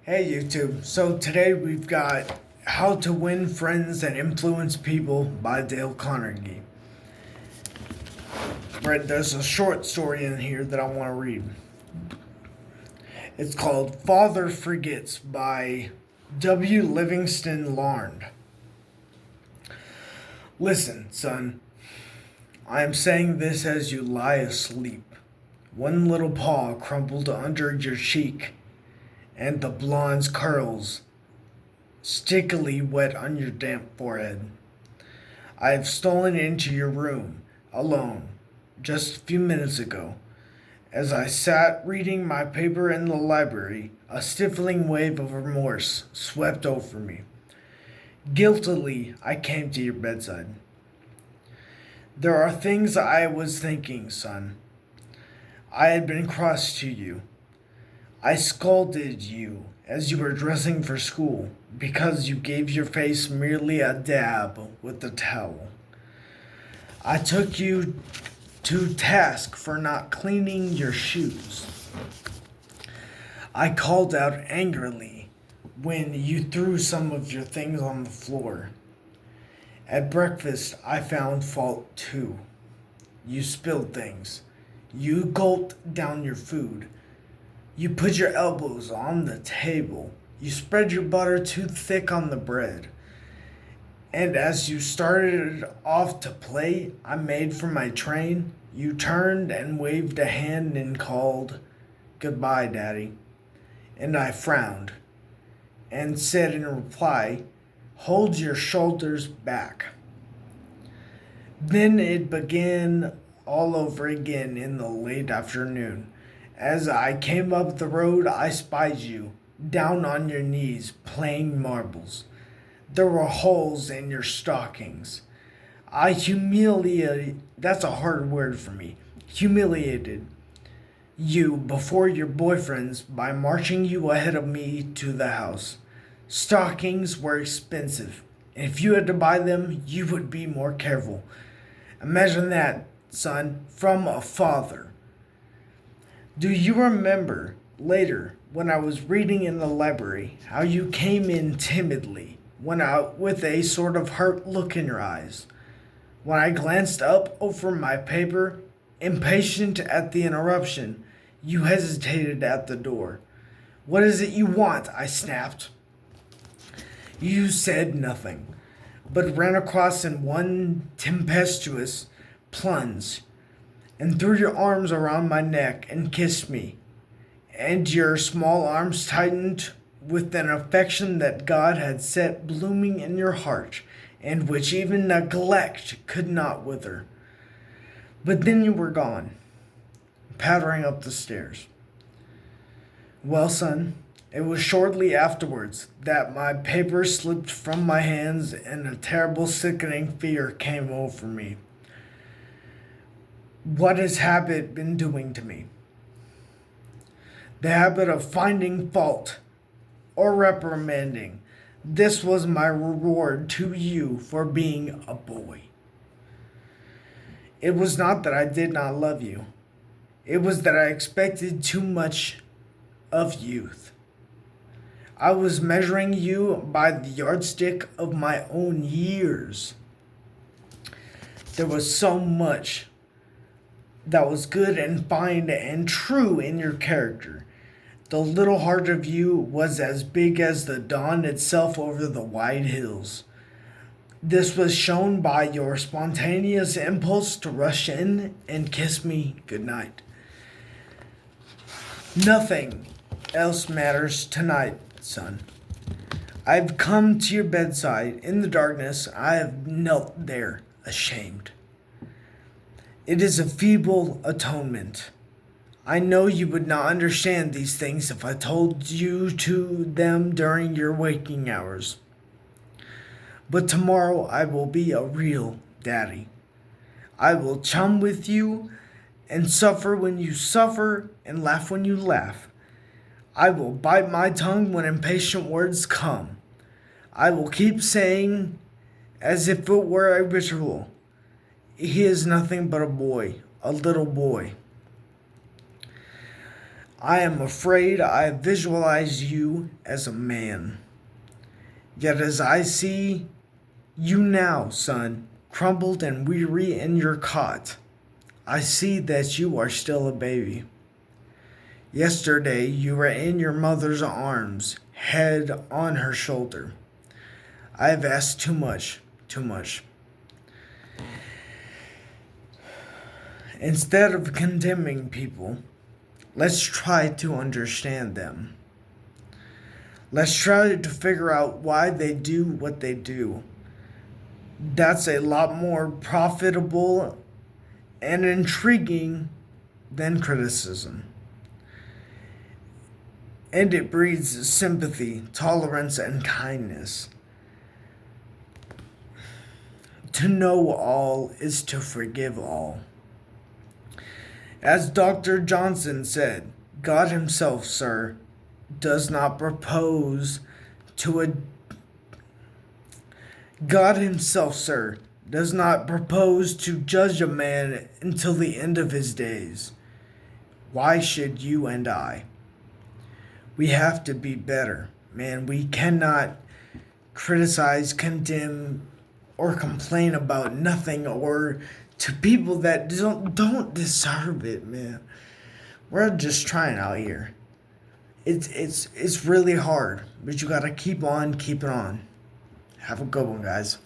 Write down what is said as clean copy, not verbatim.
Hey YouTube. So today we've got How to Win Friends and Influence People by Dale Carnegie. Right, there's a short story in here that I want to read. It's called Father Forgets by W. Livingston Larned. Listen, son. I am saying this as you lie asleep. One little paw crumpled under your cheek, and the blonde's curls stickily wet on your damp forehead. I have stolen into your room, alone, just a few minutes ago. As I sat reading my paper in the library, a stifling wave of remorse swept over me. Guiltily, I came to your bedside. There are things I was thinking, son. I had been cross to you. I scolded you as you were dressing for school because you gave your face merely a dab with the towel. I took you to task for not cleaning your shoes. I called out angrily when you threw some of your things on the floor. At breakfast, I found fault too. You spilled things. You gulped down your food. You put your elbows on the table. You spread your butter too thick on the bread. And as you started off to play, I made for my train. You turned and waved a hand and called, "Goodbye, Daddy." And I frowned and said in reply, "Hold your shoulders back." Then it began all over again in the late afternoon. As I came up the road, I spied you, down on your knees, playing marbles. There were holes in your stockings. I humiliated, that's a hard word for me, humiliated you before your boyfriends by marching you ahead of me to the house. Stockings were expensive, and if you had to buy them, you would be more careful. Imagine that, son, from a father. Do you remember later when I was reading in the library how you came in timidly, went out with a sort of hurt look in your eyes? When I glanced up over my paper, impatient at the interruption, you hesitated at the door. "What is it you want?" I snapped. You said nothing, but ran across in one tempestuous plunge and threw your arms around my neck and kissed me. And your small arms tightened with an affection that God had set blooming in your heart, and which even neglect could not wither. But then you were gone, pattering up the stairs. Well, son, it was shortly afterwards that my paper slipped from my hands and a terrible sickening fear came over me. What has habit been doing to me? The habit of finding fault or reprimanding. This was my reward to you for being a boy. It was not that I did not love you. It was that I expected too much of youth. I was measuring you by the yardstick of my own years. There was so much that was good and fine and true in your character. The little heart of you was as big as the dawn itself over the wide hills. This was shown by your spontaneous impulse to rush in and kiss me goodnight. Nothing else matters tonight, son. I've come to your bedside in the darkness. I have knelt there, ashamed. It is a feeble atonement. I know you would not understand these things if I told you to them during your waking hours. But tomorrow I will be a real daddy. I will chum with you and suffer when you suffer and laugh when you laugh. I will bite my tongue when impatient words come. I will keep saying, as if it were a ritual, "He is nothing but a boy, a little boy." I am afraid I visualize you as a man. Yet as I see you now, son, crumbled and weary in your cot, I see that you are still a baby. Yesterday you were in your mother's arms, head on her shoulder. I have asked too much, too much. Instead of condemning people, let's try to understand them. Let's try to figure out why they do what they do. That's a lot more profitable and intriguing than criticism. And it breeds sympathy, tolerance, and kindness. To know all is to forgive all. As Dr. Johnson said, God Himself, sir, does not propose to a God Himself, sir, does not propose to judge a man until the end of his days. Why should you and I? We have to be better, man. We cannot criticize, condemn, or complain about nothing or to people that don't deserve it, man. We're just trying out here. It's really hard, but you gotta keep on keeping on. Have a good one, guys.